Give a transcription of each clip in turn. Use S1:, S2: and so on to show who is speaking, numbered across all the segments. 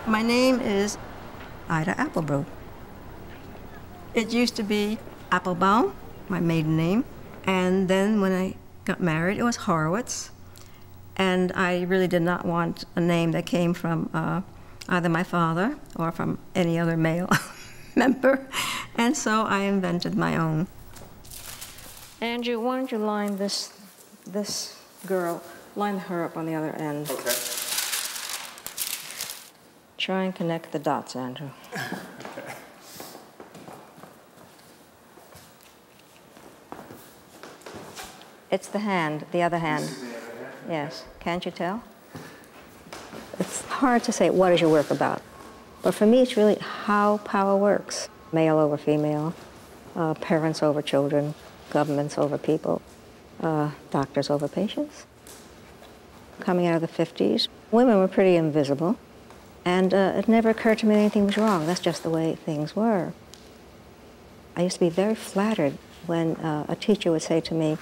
S1: My name is Ida Applebrook. It used to be Applebaum, my maiden name, and then when I got married, it was Horowitz, and I really did not want a name that came from either my father or from any other male member, and so I invented my own. Andrew, why don't you line this girl, line her up on the other end.
S2: Okay.
S1: Try and connect the dots, Andrew.
S2: Okay.
S1: It's the hand, the other hand.
S2: This is the other hand?
S1: Yes. Can't you tell? It's hard to say what is your work about. But for me, it's really how power works. Male over female, parents over children, governments over people, doctors over patients. Coming out of the 50s, women were pretty invisible. And it never occurred to me anything was wrong. That's just the way things were. I used to be very flattered when a teacher would say to me,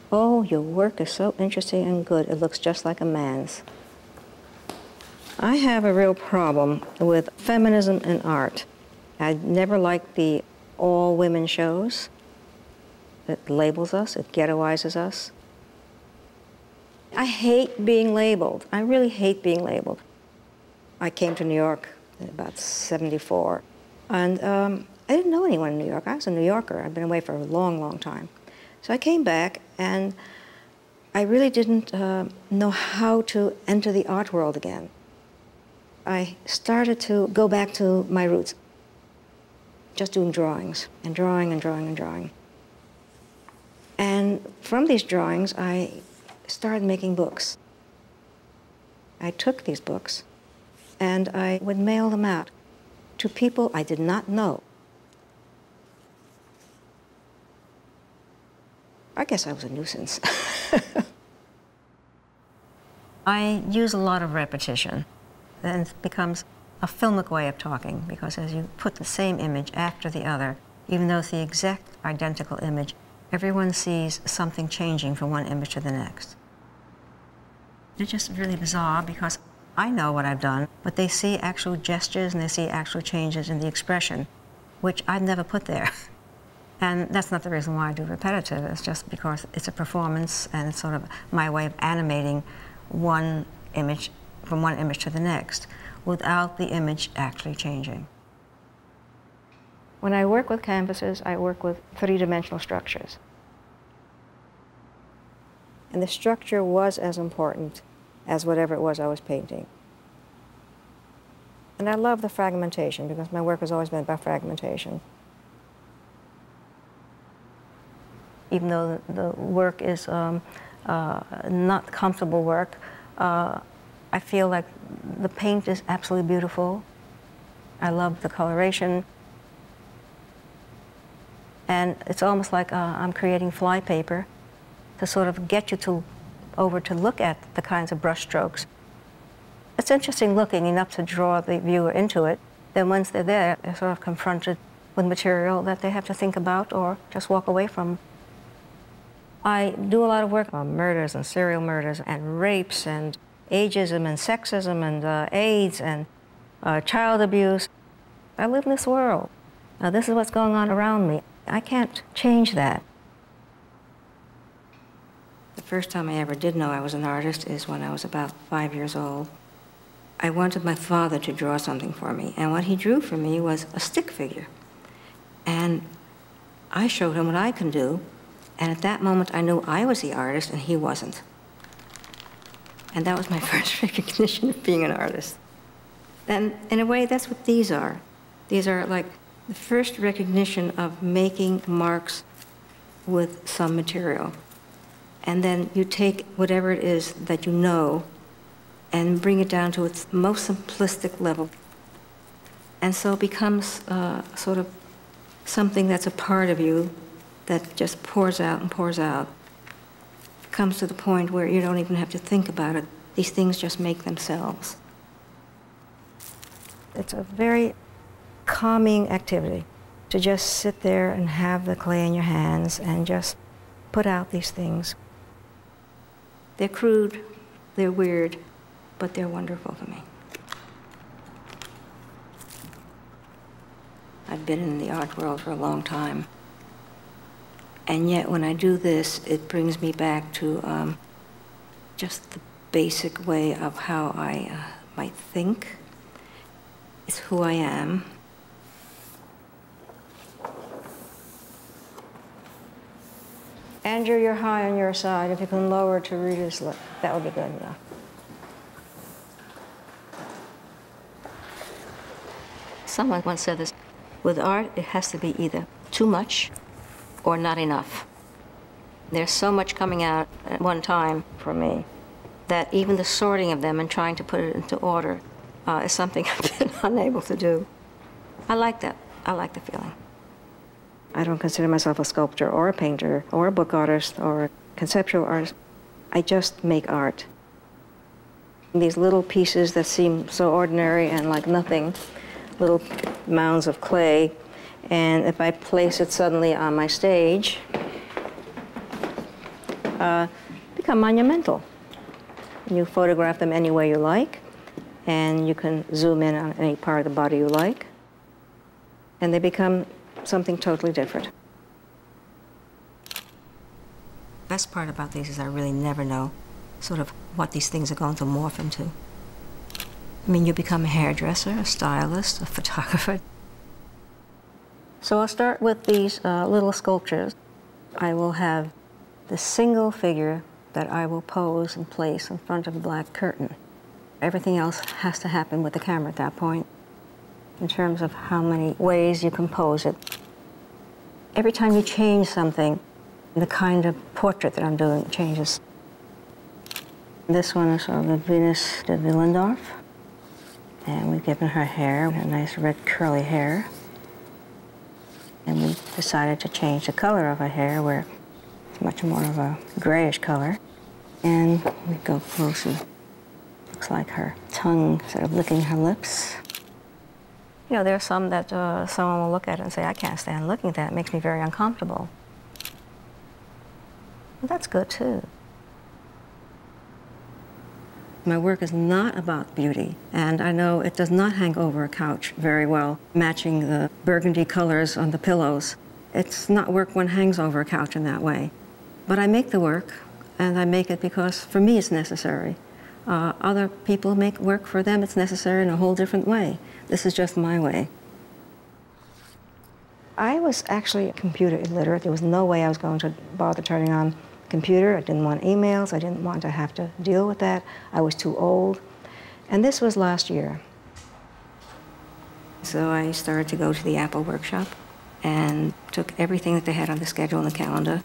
S1: "Oh, your work is so interesting and good. It looks just like a man's." I have a real problem with feminism in art. I never liked the all-women shows. It labels us, it ghettoizes us. I hate being labeled. I really hate being labeled. I came to New York in about '74, and I didn't know anyone in New York. I was a New Yorker. I'd been away for a long, long time. So I came back, and I really didn't know how to enter the art world again. I started to go back to my roots, just doing drawings, and drawing, and drawing, and drawing. And from these drawings, I started making books. I took these books, and I would mail them out to people I did not know. I guess I was a nuisance. I use a lot of repetition, and it becomes a filmic way of talking, because as you put the same image after the other, even though it's the exact identical image, everyone sees something changing from one image to the next. It's just really bizarre, because I know what I've done, but they see actual gestures and they see actual changes in the expression, which I've never put there. And that's not the reason why I do repetitive. It's just because it's a performance, and it's sort of my way of animating one image from one image to the next without the image actually changing. When I work with canvases, I work with three-dimensional structures. And the structure was as important as whatever it was I was painting. And I love the fragmentation, because my work has always been about fragmentation. Even though the work is not comfortable work, I feel like the paint is absolutely beautiful. I love the coloration. And it's almost like I'm creating flypaper to sort of get you over to look at the kinds of brush strokes. It's interesting looking enough to draw the viewer into it. Then once they're there, they're sort of confronted with material that they have to think about or just walk away from. I do a lot of work on murders and serial murders and rapes and ageism and sexism and AIDS and child abuse. I live in this world. This is what's going on around me. I can't change that. The first time I ever did know I was an artist is when I was about 5 years old. I wanted my father to draw something for me, and what he drew for me was a stick figure. And I showed him what I can do, and at that moment I knew I was the artist and he wasn't. And that was my first recognition of being an artist. And in a way, that's what these are. These are like the first recognition of making marks with some material. And then you take whatever it is that you know and bring it down to its most simplistic level. And so it becomes sort of something that's a part of you that just pours out and pours out. Comes to the point where you don't even have to think about it. These things just make themselves. It's a very calming activity to just sit there and have the clay in your hands and just put out these things. They're crude, they're weird, but they're wonderful to me. I've been in the art world for a long time. And yet when I do this, it brings me back to just the basic way of how I might think. It's who I am. Andrew, you're high on your side. If you can lower to Rita's lip, that would be good enough. Someone once said this, with art, it has to be either too much or not enough. There's so much coming out at one time for me that even the sorting of them and trying to put it into order is something I've been unable to do. I like that. I like the feeling. I don't consider myself a sculptor or a painter or a book artist or a conceptual artist. I just make art. These little pieces that seem so ordinary and like nothing, little mounds of clay, and if I place it suddenly on my stage, become monumental. You photograph them any way you like, and you can zoom in on any part of the body you like, and they become something totally different. Best part about these is I really never know sort of what these things are going to morph into. I mean, you become a hairdresser, a stylist, a photographer. So I'll start with these little sculptures. I will have the single figure that I will pose and place in front of a black curtain. Everything else has to happen with the camera at that point, in terms of how many ways you compose it. Every time you change something, the kind of portrait that I'm doing changes. This one is of the Venus de Willendorf, and we've given her hair a nice red curly hair. And we decided to change the color of her hair where it's much more of a grayish color. And we go closer. Looks like her tongue sort of licking her lips. You know, there are some that someone will look at it and say, I can't stand looking at that. It makes me very uncomfortable. Well, that's good, too. My work is not about beauty, and I know it does not hang over a couch very well, matching the burgundy colors on the pillows. It's not work one hangs over a couch in that way. But I make the work, and I make it because, for me, it's necessary. Other people make work, for them it's necessary in a whole different way. This is just my way. I was actually computer illiterate. There was no way I was going to bother turning on a computer. I didn't want emails. I didn't want to have to deal with that. I was too old. And this was last year. So I started to go to the Apple workshop and took everything that they had on the schedule and the calendar.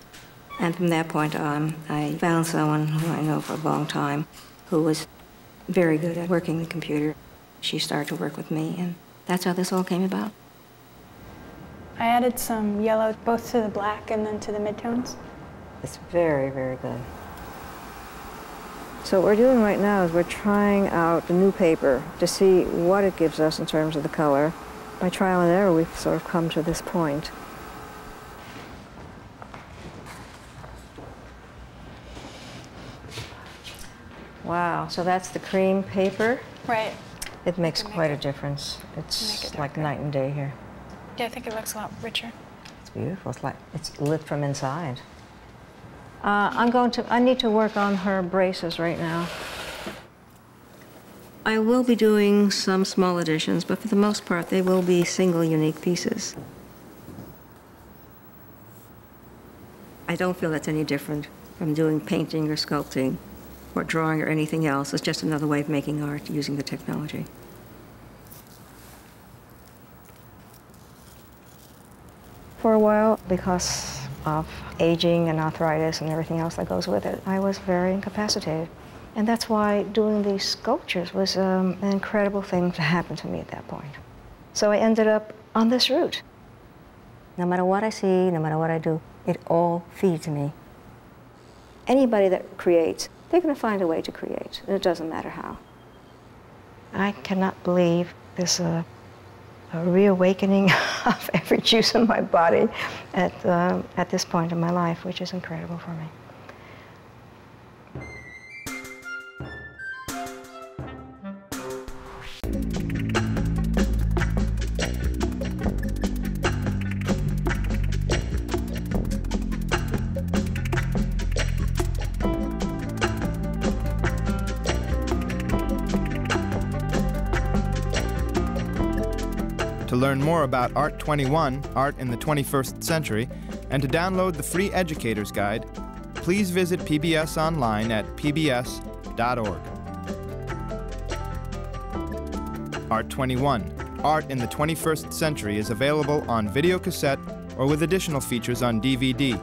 S1: And from that point on, I found someone who I know for a long time who was very good at working the computer. She started to work with me, and that's how this all came about.
S2: I added some yellow both to the black and then to the midtones.
S1: It's very, very good. So what we're doing right now is we're trying out the new paper to see what it gives us in terms of the color. By trial and error, we've sort of come to this point. Wow, so that's the cream paper.
S2: Right.
S1: It makes quite a difference. It's like night and day here.
S2: Yeah, I think it looks a lot richer.
S1: It's beautiful. It's like it's lit from inside. I need to work on her braces right now. I will be doing some small additions, but for the most part, they will be single, unique pieces. I don't feel that's any different from doing painting or sculpting or drawing or anything else. It's just another way of making art using the technology. For a while, because of aging and arthritis and everything else that goes with it, I was very incapacitated. And that's why doing these sculptures was an incredible thing to happen to me at that point. So I ended up on this route. No matter what I see, no matter what I do, it all feeds me. Anybody that creates, they're going to find a way to create, and it doesn't matter how. I cannot believe there's a reawakening of every juice in my body at this point in my life, which is incredible for me.
S3: To learn more about Art 21, Art in the 21st Century, and to download the free Educator's Guide, please visit PBS online at pbs.org. Art 21, Art in the 21st Century is available on videocassette or with additional features on DVD.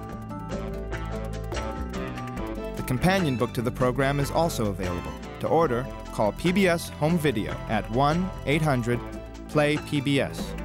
S3: The companion book to the program is also available. To order, call PBS Home Video at 1-800-PLAY-PBS.